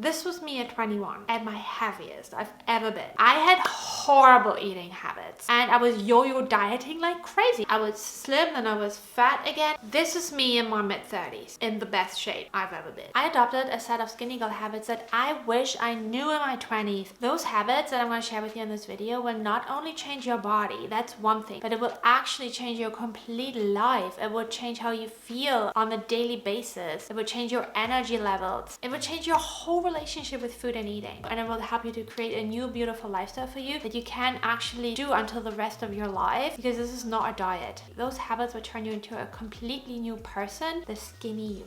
This was me at 21, at my heaviest I've ever been. I had horrible eating habits and I was yo-yo dieting like crazy. I was slim and I was fat again. This is me in my mid-30s, in the best shape I've ever been. I adopted a set of skinny girl habits that I wish I knew in my 20s. Those habits that I'm going to share with you in this video will not only change your body, that's one thing, but it will actually change your complete life. It will change how you feel on a daily basis. It will change your energy levels. It will change your whole relationship with food and eating. And it will help you to create a new beautiful lifestyle for you that you can actually do until the rest of your life, because this is not a diet. Those habits will turn you into a completely new person, the skinny you.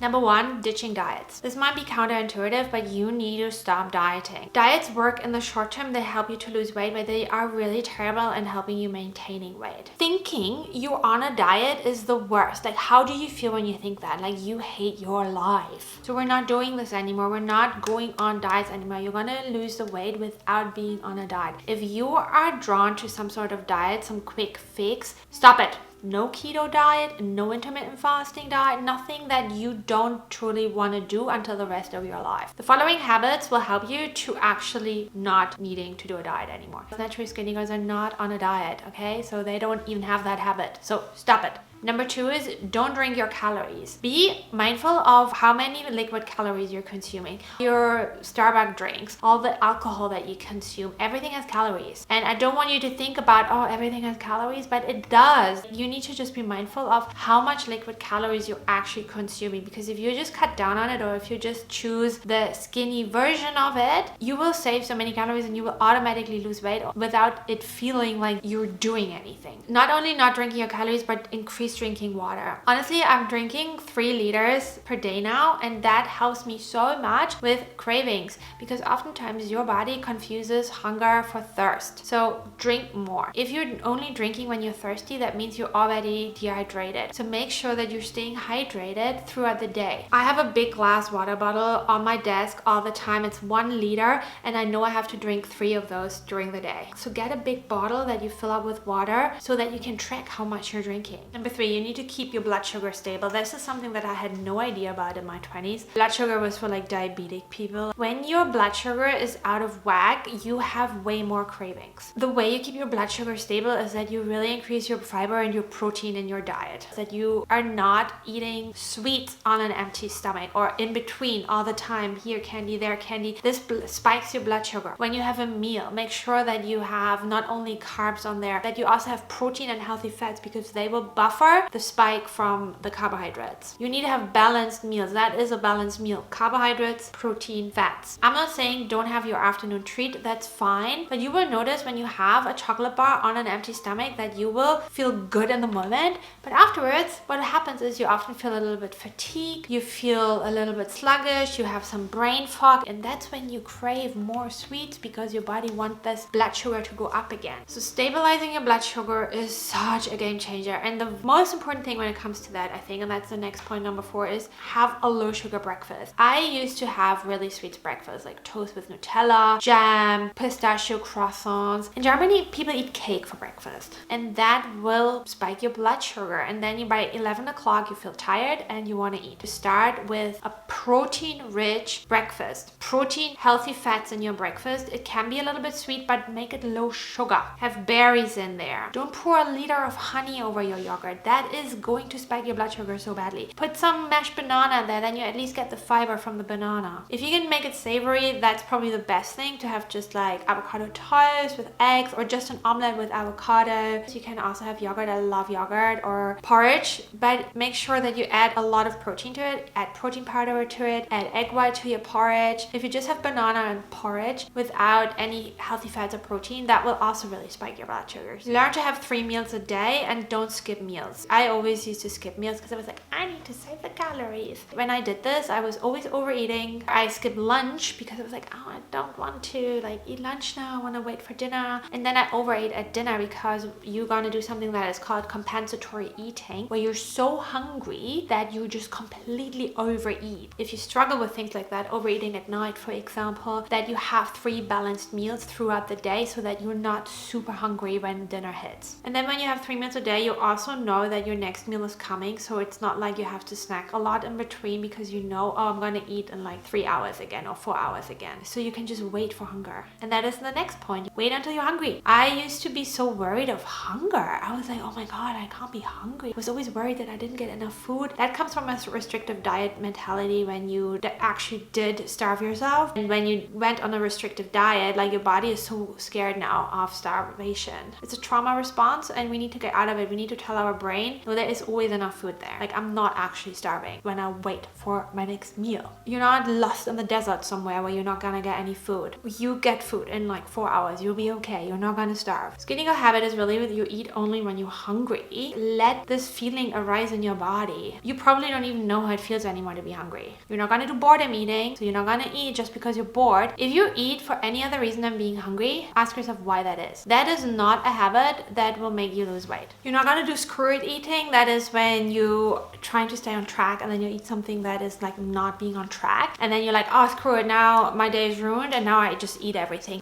Number one, ditching diets. This might be counterintuitive, but you need to stop dieting. Diets work in the short term. They help you to lose weight, but they are really terrible in helping you maintaining weight. Thinking you're on a diet is the worst. Like, how do you feel when you think that? Like, you hate your life. So we're not doing this anymore. We're not going on diets anymore. You're gonna lose the weight without being on a diet. If you are drawn to some sort of diet, some quick fix, stop it. No keto diet, no intermittent fasting diet, nothing that you don't truly want to do until the rest of your life. The following habits will help you to actually not needing to do a diet anymore. Naturally skinny girls are not on a diet, okay? So they don't even have that habit. So stop it. Number two is don't drink your calories. Be mindful of how many liquid calories you're consuming. Your Starbucks drinks, all the alcohol that you consume, everything has calories. And I don't want you to think about, oh, everything has calories, but it does. You need to just be mindful of how much liquid calories you're actually consuming, because if you just cut down on it, or if you just choose the skinny version of it, you will save so many calories and you will automatically lose weight without it feeling like you're doing anything. Not only not drinking your calories, but increase drinking water. Honestly, I'm drinking 3 liters per day now, and that helps me so much with cravings, because oftentimes your body confuses hunger for thirst. So drink more. If you're only drinking when you're thirsty, that means you're already dehydrated. So make sure that you're staying hydrated throughout the day. I have a big glass water bottle on my desk all the time. It's 1 liter, and I know I have to drink 3 of those during the day. So get a big bottle that you fill up with water so that you can track how much you're drinking. Number 3, you need to keep your blood sugar stable. This is something that I had no idea about in my 20s. Blood sugar was for like diabetic people. When your blood sugar is out of whack, you have way more cravings. The way you keep your blood sugar stable is that you really increase your fiber and your protein in your diet. That you are not eating sweets on an empty stomach or in between all the time. Here candy, there candy. This spikes your blood sugar. When you have a meal, make sure that you have not only carbs on there, that you also have protein and healthy fats, because they will buffer the spike from the carbohydrates. You need to have balanced meals. That is a balanced meal. Carbohydrates, protein, fats. I'm not saying don't have your afternoon treat. That's fine. But you will notice when you have a chocolate bar on an empty stomach that you will feel good in the moment. But afterwards, what happens is you often feel a little bit fatigued. You feel a little bit sluggish. You have some brain fog. And that's when you crave more sweets, because your body wants this blood sugar to go up again. So stabilizing your blood sugar is such a game changer. And the most important thing when it comes to that, I think, and that's the next point, number 4, is have a low sugar breakfast. I used to have really sweet breakfasts, like toast with Nutella, jam, pistachio croissants. In Germany, people eat cake for breakfast, and that will spike your blood sugar. And then by 11 o'clock, you feel tired and you want to eat. To start with a protein-rich breakfast. Protein, healthy fats in your breakfast. It can be a little bit sweet, but make it low sugar. Have berries in there. Don't pour a liter of honey over your yogurt. That is going to spike your blood sugar so badly. Put some mashed banana in there, then you at least get the fiber from the banana. If you can make it savory, that's probably the best thing, to have just like avocado toast with eggs, or just an omelette with avocado. So you can also have yogurt. I love yogurt, or porridge, but make sure that you add a lot of protein to it. Add protein powder to it. Add egg white to your porridge. If you just have banana and porridge without any healthy fats or protein, that will also really spike your blood sugars. Learn to have 3 meals a day and don't skip meals. I always used to skip meals because I was like, I need to save the calories. When I did this, I was always overeating. I skipped lunch because I was like, oh, I don't want to like eat lunch now. I want to wait for dinner. And then I overate at dinner, because you're gonna do something that is called compensatory eating, where you're so hungry that you just completely overeat. if you struggle with things like that, overeating at night, for example, that you have 3 balanced meals throughout the day so that you're not super hungry when dinner hits. And then when you have 3 meals a day, you also know that your next meal is coming, so it's not like you have to snack a lot in between because you know, oh, I'm gonna eat in like 3 hours again or 4 hours again. So you can just wait for hunger. And that is the next point. Wait until you're hungry. I used to be so worried of hunger. I was like, oh my God, I can't be hungry. I was always worried that I didn't get enough food. That comes from a restrictive diet mentality when you actually did starve yourself. And when you went on a restrictive diet, like your body is so scared now of starvation. It's a trauma response and we need to get out of it. We need to tell our brain, no, there is always enough food there. Like I'm not actually starving when I wait for my next meal. You're not lost in the desert somewhere where you're not gonna get any food. You get food in like 4 hours. You'll be okay. You're not gonna starve. Skinny girl habit is really that you eat only when you're hungry. Let this feeling arise in your body. You probably don't even know how it feels anymore to be hungry. You're not gonna do boredom eating, so you're not gonna eat just because you're bored. If you eat for any other reason than being hungry, ask yourself why that is. That is not a habit that will make you lose weight. You're not gonna do screw it eating. That is when you trying to stay on track and then you eat something that is like not being on track, and then you're like, oh screw it, now my day is ruined and now I just eat everything.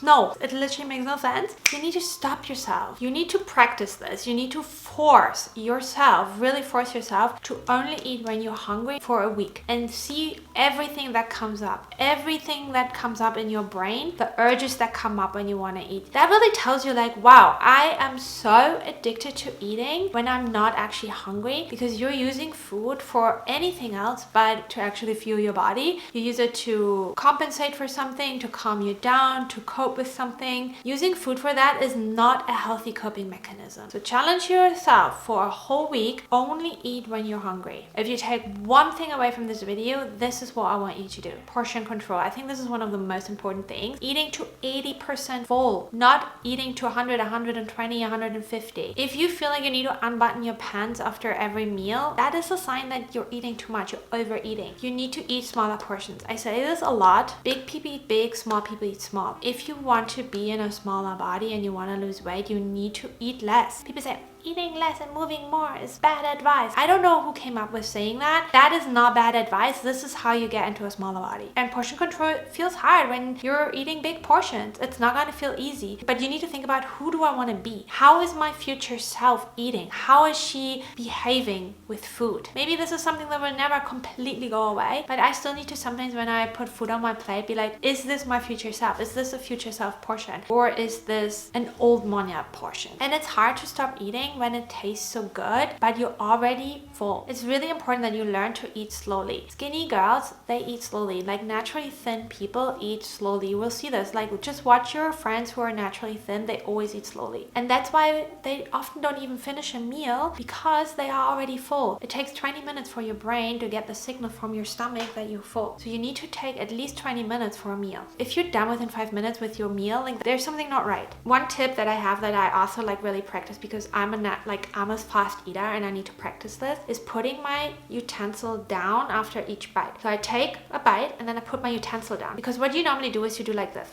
No, it literally makes no sense. You need to stop yourself. You need to practice this. You need to force yourself, really force yourself to only eat when you're hungry for a week and see everything that comes up. Everything that comes up in your brain, the urges that come up when you want to eat. That really tells you like, wow, I am so addicted to eating when I'm not actually hungry, because you're using food for anything else but to actually fuel your body. You use it to compensate for something, to calm you down, to cope with something. Using food for that is not a healthy coping mechanism. So challenge yourself for a whole week, only eat when you're hungry. If you take one thing away from this video, this is what I want you to do. Portion control. I think this is one of the most important things. Eating to 80% full, not eating to 100, 120, 150. If you feel like you need to unbutton your pants after every meal, that is a sign that you're eating too much, you're overeating. You need to eat smaller portions. I say this a lot. Big people eat big, small people eat small. If you want to be in a smaller body and you want to lose weight, you need to eat less. People say, eating less and moving more is bad advice. I don't know who came up with saying that. That is not bad advice. This is how you get into a smaller body. And portion control feels hard when you're eating big portions. It's not going to feel easy. But you need to think about, who do I want to be? How is my future self eating? How is she behaving with food? Maybe this is something that will never completely go away, but I still need to sometimes, when I put food on my plate, be like, is this my future self? Is this a future self portion? Or is this an old Monia portion? And it's hard to stop eating when it tastes so good, but you're already full. It's really important that you learn to eat slowly. Skinny girls, they eat slowly. Like naturally thin people eat slowly. You will see this. Like just watch your friends who are naturally thin. They always eat slowly. And that's why they often don't even finish a meal, because they are already full. It takes 20 minutes for your brain to get the signal from your stomach that you're full. So you need to take at least 20 minutes for a meal. If you're done within 5 minutes with your meal, like there's something not right. One tip that I have that I also like really practice, because I'm a fast eater and I need to practice this, is putting my utensil down after each bite. So I take a bite and then I put my utensil down, because what you normally do is you do like this.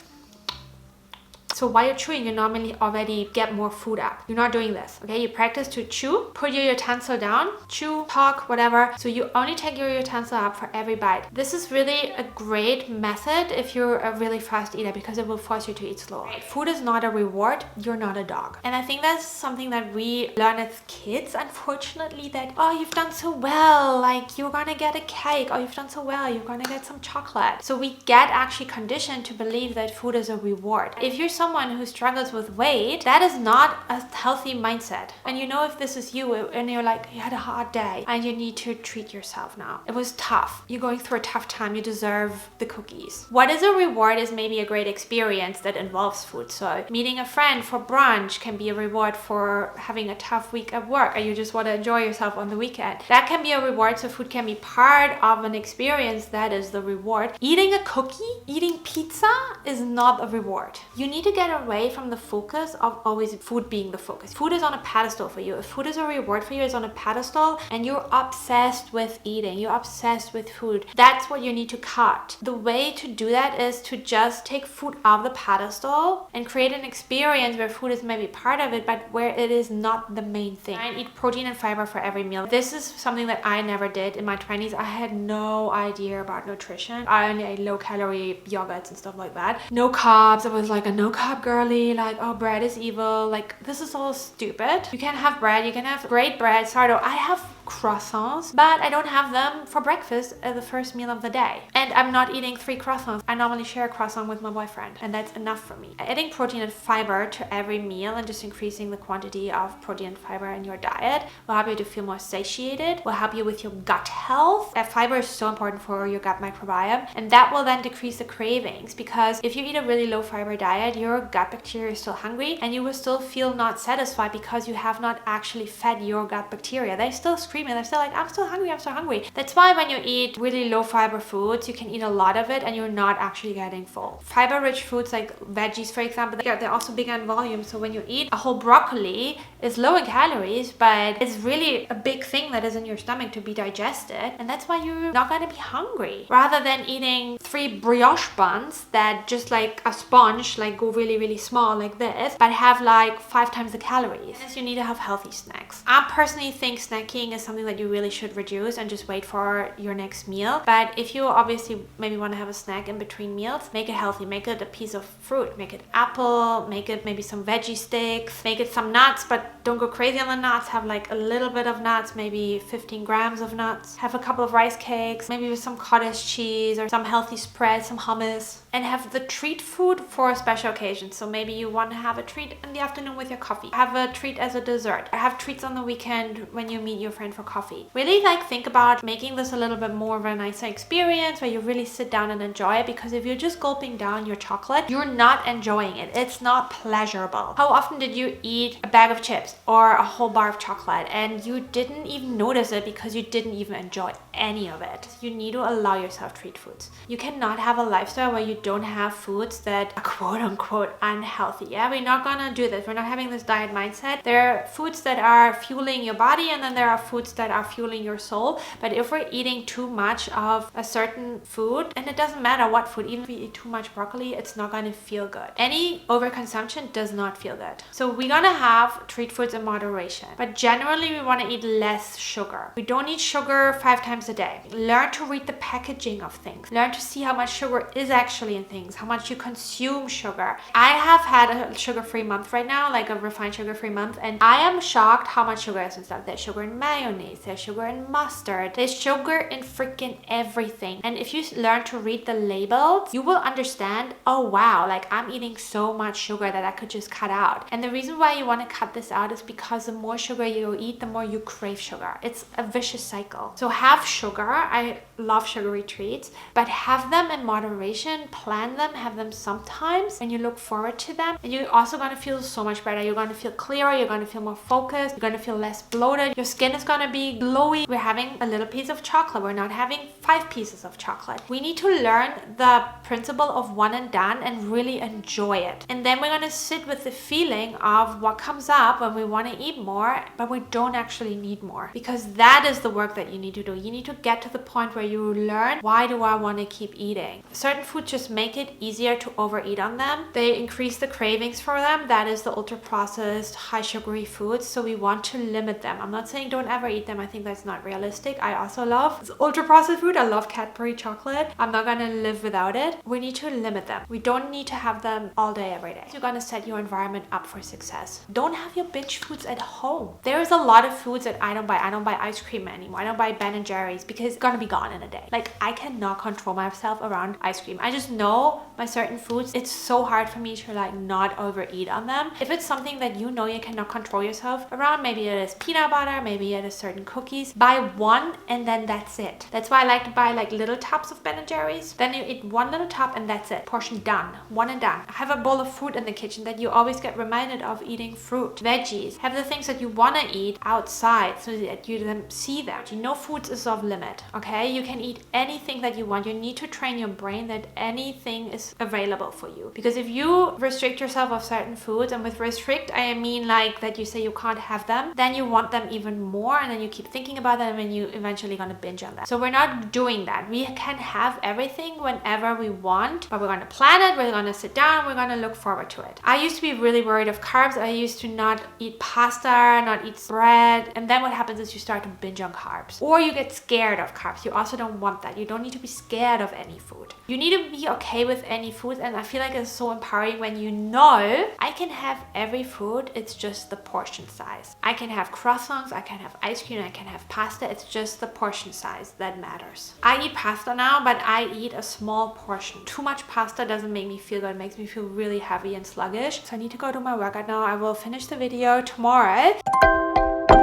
So while you're chewing, you normally already get more food up. You're not doing this, okay? You practice to chew, put your utensil down, chew, talk, whatever. So you only take your utensil up for every bite. This is really a great method if you're a really fast eater, because it will force you to eat slower. Food is not a reward. You're not a dog. And I think that's something that we learn as kids, unfortunately, that, oh, you've done so well, like you're gonna get a cake. Oh, you've done so well, you're gonna get some chocolate. So we get actually conditioned to believe that food is a reward. If you're someone who struggles with weight, that is not a healthy mindset. And you know, if this is you and you're like, you had a hard day and you need to treat yourself now. It was tough. You're going through a tough time. You deserve the cookies. What is a reward is maybe a great experience that involves food. So meeting a friend for brunch can be a reward for having a tough week at work, or you just want to enjoy yourself on the weekend. That can be a reward. So food can be part of an experience. That is the reward. Eating a cookie, eating pizza is not a reward. You need to get away from the focus of always food being the focus. Food is on a pedestal for you. If food is a reward for you, it's on a pedestal, and you're obsessed with eating, you're obsessed with food, that's what you need to cut. The way to do that is to just take food off the pedestal and create an experience where food is maybe part of it, but where it is not the main thing. I eat protein and fiber for every meal. This is something that I never did in my 20s. I had no idea about nutrition. I only ate low calorie yogurts and stuff like that. No carbs. I was like a no carb girly, like, oh, bread is evil. Like, this is all stupid. You can have bread, you can have great bread, sourdough. I have croissants, but I don't have them for breakfast as the first meal of the day. And I'm not eating 3 croissants. I normally share a croissant with my boyfriend, and that's enough for me. Adding protein and fiber to every meal and just increasing the quantity of protein and fiber in your diet will help you to feel more satiated, will help you with your gut health. Fiber is so important for your gut microbiome, and that will then decrease the cravings, because if you eat a really low fiber diet, your gut bacteria is still hungry and you will still feel not satisfied because you have not actually fed your gut bacteria. They're still screaming. They're still like, I'm still hungry, I'm still hungry. That's why when you eat really low fiber foods, you can eat a lot of it and you're not actually getting full. Fiber rich foods like veggies, for example, they're also bigger in volume. So when you eat a whole broccoli, it's low in calories, but it's really a big thing that is in your stomach to be digested, and that's why you're not going to be hungry. Rather than eating 3 brioche buns that just like a sponge, like go really, really small like this, but have like 5 times the calories. You need to have healthy snacks. I personally think snacking is something that you really should reduce and just wait for your next meal. But if you obviously maybe want to have a snack in between meals, make it healthy. Make it a piece of fruit, make it apple, make it maybe some veggie sticks, make it some nuts, but don't go crazy on the nuts. Have like a little bit of nuts, maybe 15 grams of nuts. Have a couple of rice cakes, maybe with some cottage cheese or some healthy spread, some hummus, and have the treat food for a special occasion. So maybe you want to have a treat in the afternoon with your coffee. Have a treat as a dessert. Have treats on the weekend when you meet your friend for coffee. Really think about making this a little bit more of a nicer experience where you really sit down and enjoy it, because if you're just gulping down your chocolate, you're not enjoying it. It's not pleasurable. How often did you eat a bag of chips or a whole bar of chocolate and you didn't even notice it because you didn't even enjoy any of it? You need to allow yourself treat foods. You cannot have a lifestyle where you don't have foods that are quote unquote unhealthy. Yeah, we're not gonna do this. We're not having this diet mindset. There are foods that are fueling your body, and then there are foods that are fueling your soul. But if we're eating too much of a certain food, and it doesn't matter what food, even if we eat too much broccoli, it's not going to feel good. Any overconsumption does not feel good. So we're gonna have treat foods in moderation, but generally we want to eat less sugar. We don't eat sugar 5 times a day. Learn to read the packaging of things. Learn to see how much sugar is actually in things, how much you consume sugar. I have had a sugar-free month right now, like a refined sugar-free month, and I am shocked how much sugar is in stuff. There's sugar in mayonnaise, there's sugar in mustard, there's sugar in freaking everything. And if you learn to read the labels, you will understand, oh wow, like I'm eating so much sugar that I could just cut out. And the reason why you want to cut this out is because the more sugar you eat, the more you crave sugar. It's a vicious cycle. So have sugar. I love sugary treats, but have them in moderation. Plan them, have them sometimes, and you look forward to them. And you're also going to feel so much better. You're going to feel clearer. You're going to feel more focused. You're going to feel less bloated. Your skin is going to be glowy. We're having a little piece of chocolate. We're not having 5 pieces of chocolate. We need to learn the principle of one and done and really enjoy it. And then we're going to sit with the feeling of what comes up when we want to eat more, but we don't actually need more, because that is the work that you need to do. You need to get to the point where you learn, why do I want to keep eating? Certain foods just make it easier to overeat on them. They increase the cravings for them. That is the ultra processed, high sugary foods. So we want to limit them. I'm not saying don't ever eat them. I think that's not realistic. I also love ultra processed food. I love Cadbury chocolate. I'm not going to live without it. We need to limit them. We don't need to have them all day, every day. You're going to set your environment up for success. Don't have your binge foods at home. There is a lot of foods that I don't buy. I don't buy ice cream anymore. I don't buy Ben and Jerry's because it's going to be gone in a day. Like, I cannot control myself around ice cream. I just know my certain foods. It's so hard for me to like not overeat on them. If it's something that you know you cannot control yourself around, maybe it is peanut butter, maybe it is certain cookies. Buy one and then that's it. That's why I like to buy like little tubs of Ben & Jerry's. Then you eat one little tub and that's it. Portion done. One and done. Have a bowl of fruit in the kitchen that you always get reminded of eating fruit. Veggies. Have the things that you want to eat outside so that you then see them. You know, food is off limit. Okay? You can eat anything that you want. You need to train your brain that anything is available for you. Because if you restrict yourself of certain foods, and with restrict I mean like that you say you can't have them, then you want them even more, and then you keep thinking about them and you eventually gonna binge on them. So we're not doing that. We can have everything whenever we want, but we're gonna plan it, we're gonna sit down, we're gonna look forward to it. I used to be really worried of carbs. I used to not eat pasta, not eat bread, and then what happens is you start to binge on carbs. Or you get scared of carbs. You also don't want that. You don't need to be scared of any food. You need to be okay with any food, and I feel like it's so empowering when you know I can have every food, it's just the portion size. I can have croissants, I can have ice cream, I can have pasta, it's just the portion size that matters. I eat pasta now, but I eat a small portion. Too much pasta doesn't make me feel good. It makes me feel really heavy and sluggish. So I need to go do my workout now. I will finish the video tomorrow.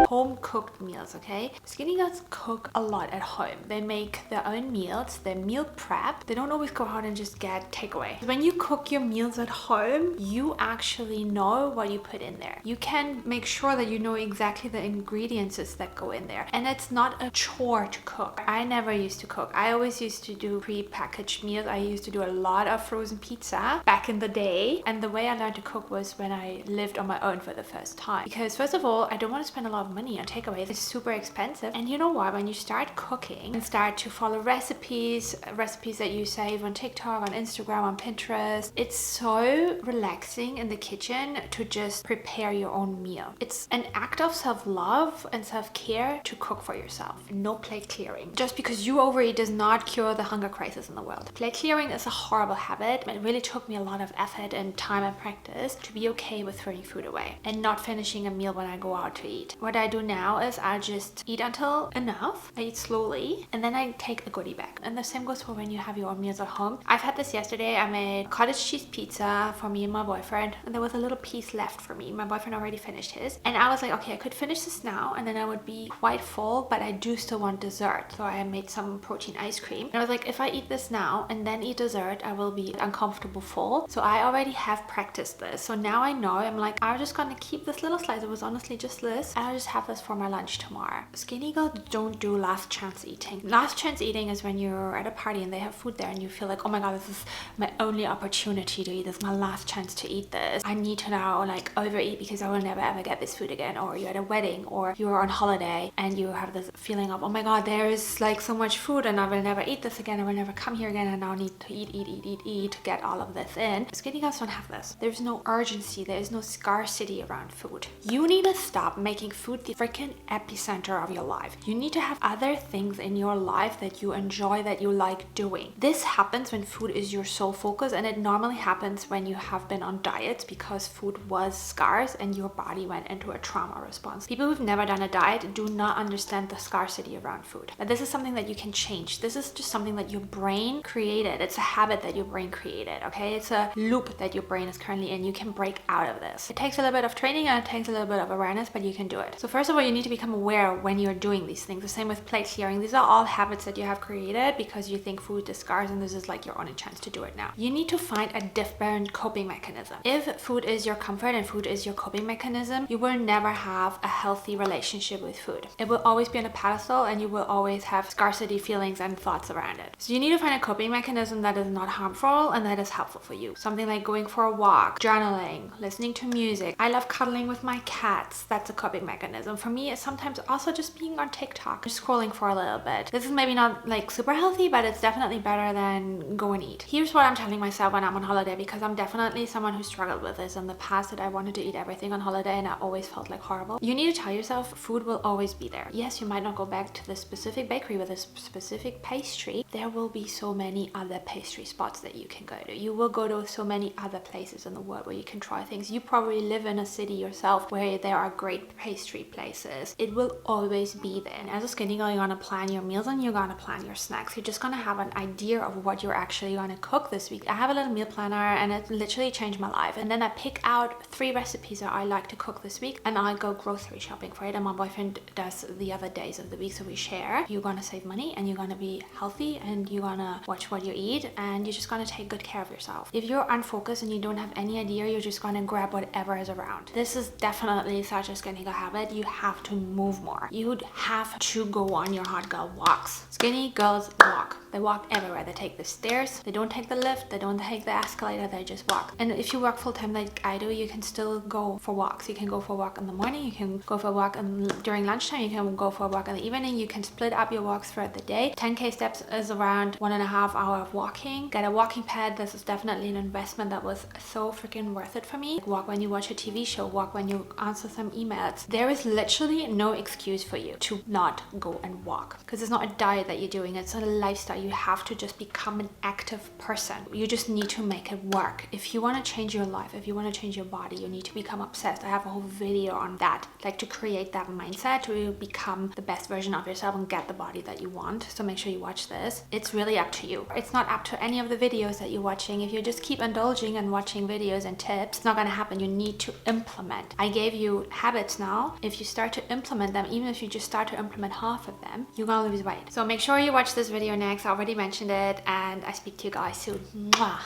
Home cooked meals, okay? Skinny girls cook a lot at home. They make their own meals, they meal prep. They don't always go out and just get takeaway. When you cook your meals at home, you actually know what you put in there. You can make sure that you know exactly the ingredients that go in there. And it's not a chore to cook. I never used to cook. I always used to do pre-packaged meals. I used to do a lot of frozen pizza back in the day. And the way I learned to cook was when I lived on my own for the first time. Because first of all, I don't want to spend a lot of money on takeaways. It's super expensive. And you know what? When you start cooking and start to follow recipes that you save on TikTok, on Instagram, on Pinterest, it's so relaxing in the kitchen to just prepare your own meal. It's an act of self-love and self-care to cook for yourself. No plate clearing. Just because you overeat does not cure the hunger crisis in the world. Plate clearing is a horrible habit. It really took me a lot of effort and time and practice to be okay with throwing food away and not finishing a meal when I go out to eat. What I do now is I just eat until enough. I eat slowly and then I take the goodie bag. And the same goes for when you have your own meals at home. I've had this yesterday. I made cottage cheese pizza for me and my boyfriend, and there was a little piece left for me. My boyfriend already finished his, and I was like, okay, I could finish this now and then I would be quite full, but I do still want dessert. So I made some protein ice cream, and I was like, if I eat this now and then eat dessert, I will be uncomfortable full. So I already have practiced this. So now I know, I'm like, I'm just gonna keep this little slice. It was honestly just this, and I'll just have this for my lunch tomorrow. Skinny girls don't do last chance eating. Last chance eating is when you're at a party and they have food there and you feel like, oh my god, this is my only opportunity to eat this, my last chance to eat this. I need to now like overeat because I will never ever get this food again. Or you're at a wedding or you're on holiday and you have this feeling of, oh my god, there is like so much food and I will never eat this again. I will never come here again and now need to eat to get all of this in. Skinny girls don't have this. There's no urgency. There is no scarcity around food. You need to stop making food the freaking epicenter of your life. You need to have other things in your life that you enjoy, that you like doing. This happens when food is your sole focus, and it normally happens when you have been on diets because food was scarce and your body went into a trauma response. People who've never done a diet do not understand the scarcity around food. But this is something that you can change. This is just something that your brain created. It's a habit that your brain created, okay? It's a loop that your brain is currently in. You can break out of this. It takes a little bit of training and it takes a little bit of awareness, but you can do it. So first of all, you need to become aware when you're doing these things. The same with plate clearing. These are all habits that you have created because you think food is scarce and this is like your only chance to do it now. You need to find a different coping mechanism. If food is your comfort and food is your coping mechanism, you will never have a healthy relationship with food. It will always be on a pedestal and you will always have scarcity feelings and thoughts around it. So you need to find a coping mechanism that is not harmful and that is helpful for you. Something like going for a walk, journaling, listening to music. I love cuddling with my cats. That's a coping mechanism. For me, it's sometimes also just being on TikTok, just scrolling for a little bit. This is maybe not like super healthy, but it's definitely better than go and eat. Here's what I'm telling myself when I'm on holiday, because I'm definitely someone who struggled with this in the past, that I wanted to eat everything on holiday and I always felt like horrible. You need to tell yourself food will always be there. Yes, you might not go back to this specific bakery with a specific pastry. There will be so many other pastry spots that you can go to. You will go to so many other places in the world where you can try things. You probably live in a city yourself where there are great pastry treat places, it will always be there. And as a skinny girl, you're gonna plan your meals and you're gonna plan your snacks. You're just gonna have an idea of what you're actually gonna cook this week. I have a little meal planner and it literally changed my life. And then I pick out 3 recipes that I like to cook this week and I go grocery shopping for it. And my boyfriend does the other days of the week, so we share. You're gonna save money and you're gonna be healthy and you're gonna watch what you eat and you're just gonna take good care of yourself. If you're unfocused and you don't have any idea, you're just gonna grab whatever is around. This is definitely such a skinny girl habit. You have to move more. You'd have to go on your hot girl walks. Skinny girls walk. They walk everywhere. They take the stairs, they don't take the lift, they don't take the escalator, they just walk. And if you work full time like I do, you can still go for walks. You can go for a walk in the morning, you can go for a walk during lunchtime, you can go for a walk in the evening, you can split up your walks throughout the day. 10k steps is around 1.5 hours of walking. Get a walking pad. This is definitely an investment that was so freaking worth it for me. Walk when you watch a TV show, walk when you answer some emails. There is literally no excuse for you to not go and walk, because it's not a diet that you're doing, it's a lifestyle. You have to just become an active person. You just need to make it work. If you want to change your life, if you want to change your body, you need to become obsessed. I have a whole video on that, like to create that mindset to become the best version of yourself and get the body that you want. So make sure you watch this. It's really up to you. It's not up to any of the videos that you're watching. If you just keep indulging and watching videos and tips, it's not going to happen. You need to implement. I gave you habits now. If you start to implement them, even if you just start to implement half of them, you're gonna lose weight. So make sure you watch this video next. I already mentioned it, and I speak to you guys soon. Mwah.